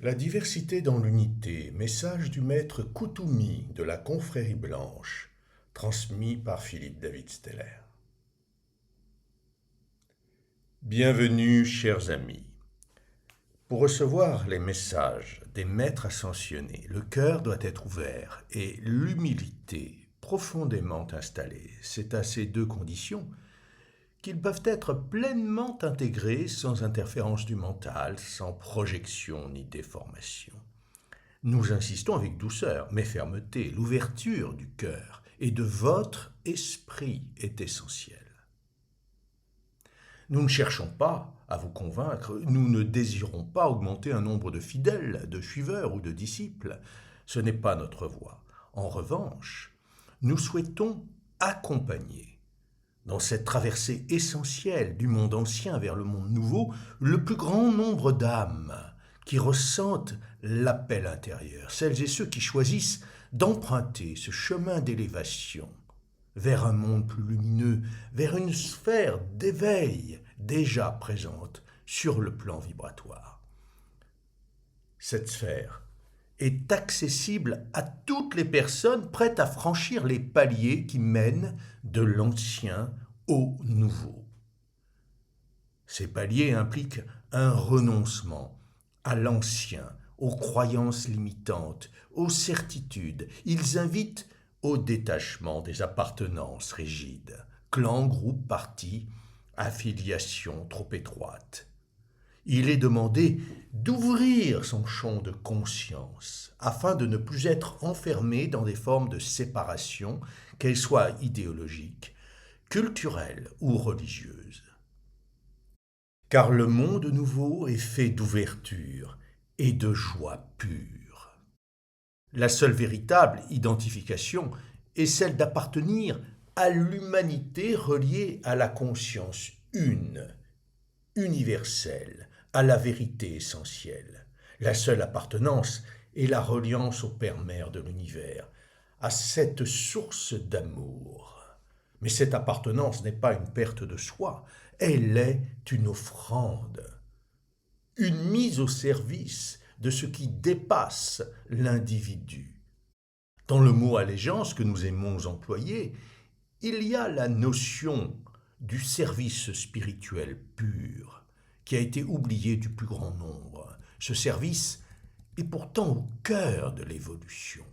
La diversité dans l'unité, message du maître Koutoumi de la Confrérie Blanche, transmis par Philippe David Steller. Bienvenue, chers amis. Pour recevoir les messages des maîtres ascensionnés, le cœur doit être ouvert et l'humilité profondément installée. C'est à ces deux conditions qu'ils peuvent être pleinement intégrés sans interférence du mental, sans projection ni déformation. Nous insistons avec douceur, mais fermeté, l'ouverture du cœur et de votre esprit est essentielle. Nous ne cherchons pas à vous convaincre, nous ne désirons pas augmenter un nombre de fidèles, de suiveurs ou de disciples. Ce n'est pas notre voie. En revanche, nous souhaitons accompagner, dans cette traversée essentielle du monde ancien vers le monde nouveau, le plus grand nombre d'âmes qui ressentent l'appel intérieur, celles et ceux qui choisissent d'emprunter ce chemin d'élévation vers un monde plus lumineux, vers une sphère d'éveil déjà présente sur le plan vibratoire. Cette sphère est accessible à toutes les personnes prêtes à franchir les paliers qui mènent de l'ancien au nouveau. Ces paliers impliquent un renoncement à l'ancien, aux croyances limitantes, aux certitudes. Ils invitent au détachement des appartenances rigides, clans, groupes, partis, affiliations trop étroites. Il est demandé d'ouvrir son champ de conscience afin de ne plus être enfermé dans des formes de séparation, qu'elles soient idéologiques, culturelles ou religieuses. Car le monde nouveau est fait d'ouverture et de joie pure. La seule véritable identification est celle d'appartenir à l'humanité reliée à la conscience une, universelle, à la vérité essentielle. La seule appartenance est la reliance au Père-Mère de l'univers, à cette source d'amour. Mais cette appartenance n'est pas une perte de soi, elle est une offrande, une mise au service de ce qui dépasse l'individu. Dans le mot allégeance que nous aimons employer, il y a la notion du service spirituel pur, qui a été oublié du plus grand nombre. Ce service est pourtant au cœur de l'évolution.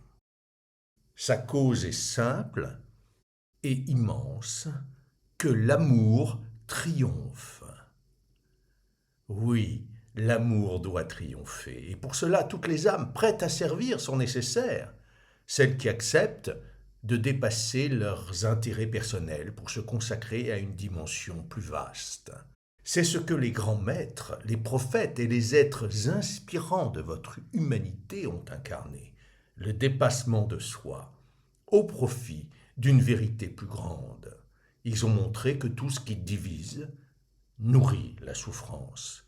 Sa cause est simple et immense, que l'amour triomphe. Oui, l'amour doit triompher, et pour cela toutes les âmes prêtes à servir sont nécessaires, celles qui acceptent de dépasser leurs intérêts personnels pour se consacrer à une dimension plus vaste. C'est ce que les grands maîtres, les prophètes et les êtres inspirants de votre humanité ont incarné, le dépassement de soi, au profit d'une vérité plus grande. Ils ont montré que tout ce qui divise nourrit la souffrance,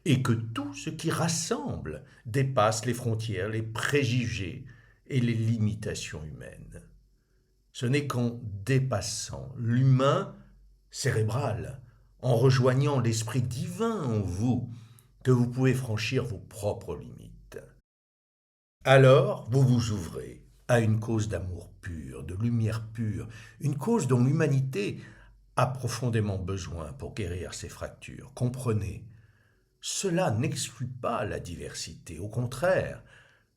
et que tout ce qui rassemble dépasse les frontières, les préjugés et les limitations humaines. Ce n'est qu'en dépassant l'humain cérébral, en rejoignant l'esprit divin en vous, que vous pouvez franchir vos propres limites. Alors, vous vous ouvrez à une cause d'amour pur, de lumière pure, une cause dont l'humanité a profondément besoin pour guérir ses fractures. Comprenez, cela n'exclut pas la diversité. Au contraire,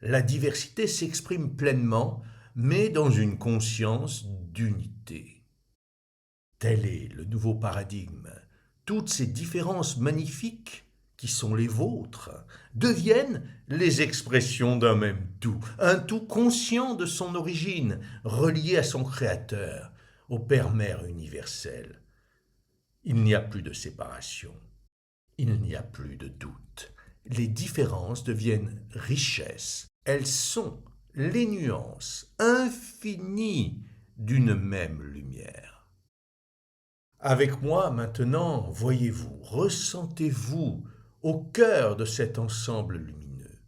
la diversité s'exprime pleinement, mais dans une conscience d'unité. Tel est le nouveau paradigme. Toutes ces différences magnifiques qui sont les vôtres deviennent les expressions d'un même tout, un tout conscient de son origine, relié à son Créateur, au Père-Mère universel. Il n'y a plus de séparation, il n'y a plus de doute. Les différences deviennent richesses, elles sont les nuances infinies d'une même lumière. Avec moi maintenant, voyez-vous, ressentez-vous au cœur de cet ensemble lumineux.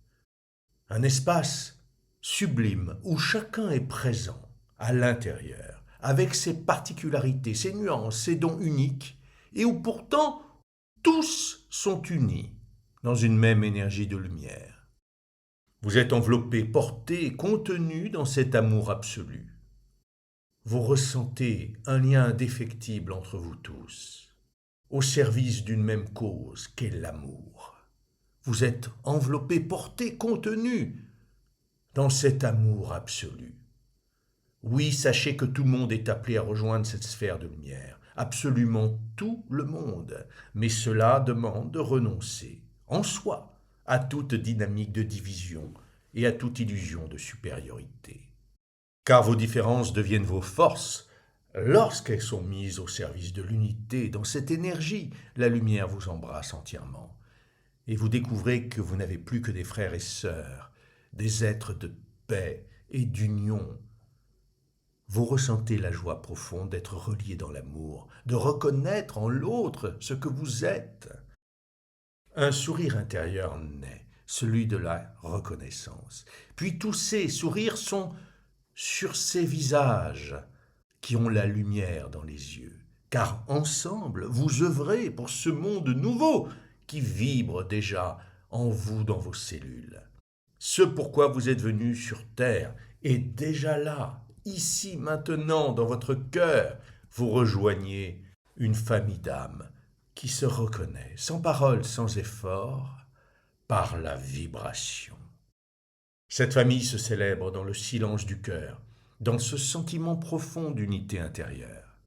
Un espace sublime où chacun est présent à l'intérieur, avec ses particularités, ses nuances, ses dons uniques, et où pourtant tous sont unis dans une même énergie de lumière. Vous êtes enveloppé, porté, contenu dans cet amour absolu. Vous ressentez un lien indéfectible entre vous tous, au service d'une même cause qu'est l'amour. Vous êtes enveloppé, porté, contenu dans cet amour absolu. Oui, sachez que tout le monde est appelé à rejoindre cette sphère de lumière, absolument tout le monde, mais cela demande de renoncer, en soi, à toute dynamique de division et à toute illusion de supériorité. Car vos différences deviennent vos forces lorsqu'elles sont mises au service de l'unité. Dans cette énergie, la lumière vous embrasse entièrement. Et vous découvrez que vous n'avez plus que des frères et sœurs, des êtres de paix et d'union. Vous ressentez la joie profonde d'être relié dans l'amour, de reconnaître en l'autre ce que vous êtes. Un sourire intérieur naît, celui de la reconnaissance. Puis tous ces sourires sont sur ces visages qui ont la lumière dans les yeux, car ensemble vous œuvrez pour ce monde nouveau qui vibre déjà en vous dans vos cellules. Ce pourquoi vous êtes venu sur terre est déjà là, ici, maintenant, dans votre cœur. Vous rejoignez une famille d'âmes qui se reconnaît, sans parole, sans effort, par la vibration. Cette famille se célèbre dans le silence du cœur, dans ce sentiment profond d'unité intérieure.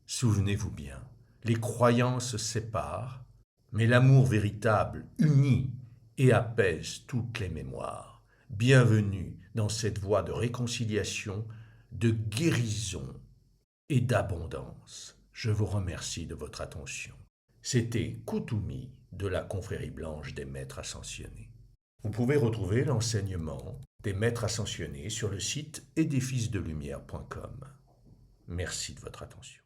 Souvenez-vous bien, les croyances se séparent, mais l'amour véritable unit et apaise toutes les mémoires. Bienvenue dans cette voie de réconciliation, de guérison et d'abondance. Je vous remercie de votre attention. C'était Koutoumi de la Confrérie Blanche des Maîtres Ascensionnés. Vous pouvez retrouver l'enseignement des Maîtres Ascensionnés sur le site édificesdelumière.com. Merci de votre attention.